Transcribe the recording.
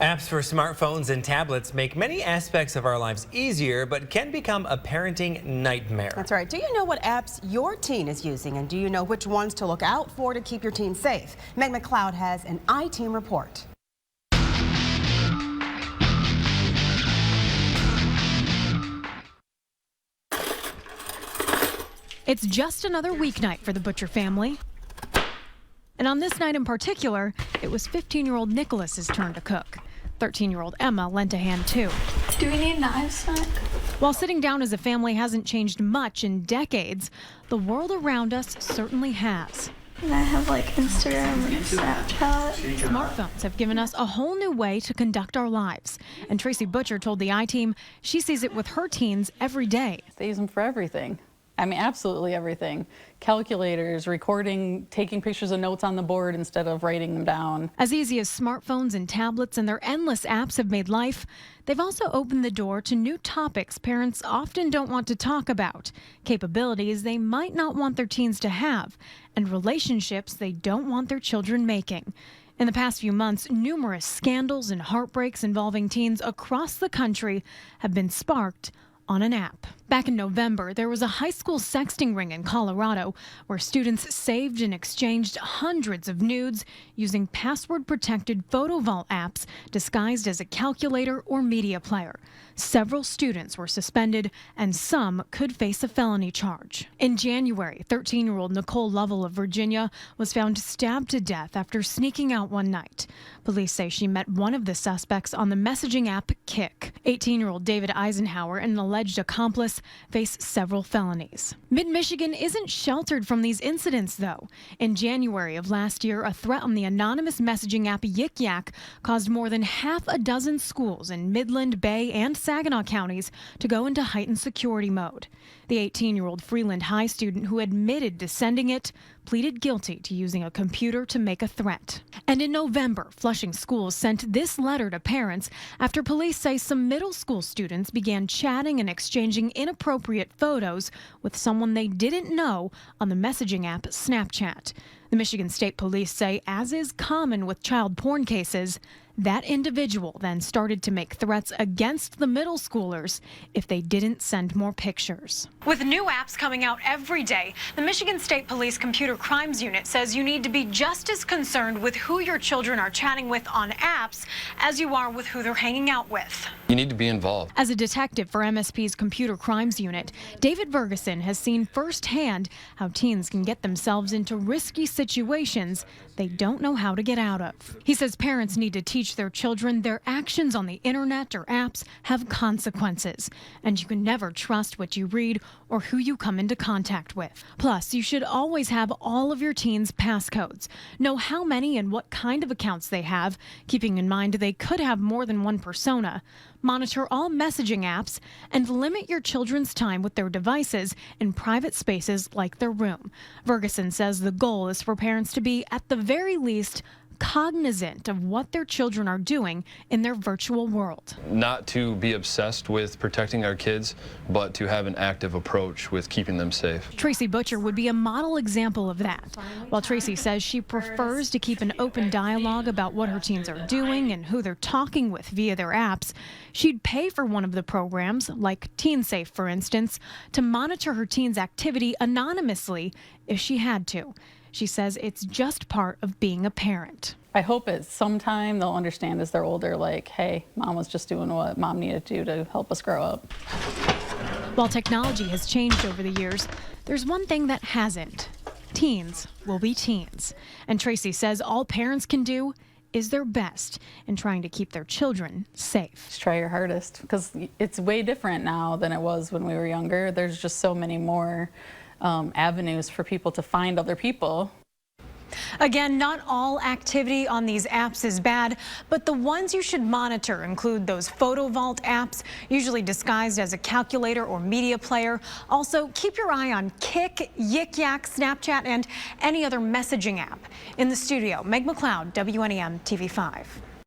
Apps for smartphones and tablets make many aspects of our lives easier, but can become a parenting nightmare. That's right. Do you know what apps your teen is using, and do you know which ones to look out for to keep your teen safe? Meg McLeod has an iTeen report. It's just another weeknight for the Butcher family. And on this night in particular, it was 15-year-old Nicholas's turn to cook. 13-year-old Emma lent a hand too. Do we need knives, snack? While sitting down as a family hasn't changed much in decades, the world around us certainly has. And I have like Instagram and Snapchat. Smartphones have given us a whole new way to conduct our lives. And Tracy Butcher told the iTeam she sees it with her teens every day. They use them for everything. I mean, absolutely everything. Calculators, recording, taking pictures of notes on the board instead of writing them down. As easy as smartphones and tablets and their endless apps have made life, they've also opened the door to new topics parents often don't want to talk about, capabilities they might not want their teens to have, and relationships they don't want their children making. In the past few months, numerous scandals and heartbreaks involving teens across the country have been sparked on an app. Back in November, there was a high school sexting ring in Colorado where students saved and exchanged hundreds of nudes using password-protected photo vault apps disguised as a calculator or media player. Several students were suspended and some could face a felony charge. In January, 13-year-old Nicole Lovell of Virginia was found stabbed to death after sneaking out one night. Police say she met one of the suspects on the messaging app Kik. 18-year-old David Eisenhower and an alleged accomplice face several felonies. Mid-Michigan isn't sheltered from these incidents, though. In January of last year, a threat on the anonymous messaging app Yik Yak caused more than half a dozen schools in Midland, Bay, and Saginaw counties to go into heightened security mode. The 18-year-old Freeland High student who admitted to sending it pleaded guilty to using a computer to make a threat. And in November, Flushing schools sent this letter to parents after police say some middle school students began chatting and exchanging inappropriate photos with someone they didn't know on the messaging app Snapchat. The Michigan State Police say, as is common with child porn cases, that individual then started to make threats against the middle schoolers if they didn't send more pictures. With new apps coming out every day, the Michigan State Police Computer Crimes Unit says you need to be just as concerned with who your children are chatting with on apps as you are with who they're hanging out with. You need to be involved. As a detective for MSP's Computer Crimes Unit, David Ferguson has seen firsthand how teens can get themselves into risky situations they don't know how to get out of. He says parents need to teach their children their actions on the internet or apps have consequences, and you can never trust what you read or who you come into contact with. Plus, you should always have all of your teens' passcodes. Know how many and what kind of accounts they have, keeping in mind they could have more than one persona. Monitor all messaging apps and limit your children's time with their devices in private spaces like their room. Ferguson says the goal is for parents to be, at the very least, cognizant of what their children are doing in their virtual world. Not to be obsessed with protecting our kids, but to have an active approach with keeping them safe. Tracy Butcher would be a model example of that. While Tracy says she prefers to keep an open dialogue about what her teens are doing and who they're talking with via their apps, she'd pay for one of the programs, like TeenSafe for instance, to monitor her teens' activity anonymously if she had to. She says it's just part of being a parent. I hope at some time they'll understand as they're older, like, hey, mom was just doing what mom needed to do to help us grow up. While technology has changed over the years, there's one thing that hasn't. Teens will be teens. And Tracy says all parents can do is their best in trying to keep their children safe. Just try your hardest, because it's way different now than it was when we were younger. There's just so many more avenues for people to find other people. Again, not all activity on these apps is bad, but the ones you should monitor include those photo vault apps, usually disguised as a calculator or media player. Also, keep your eye on Kik, Yik Yak, Snapchat, and any other messaging app. In the studio, Meg McLeod, WNEM TV 5.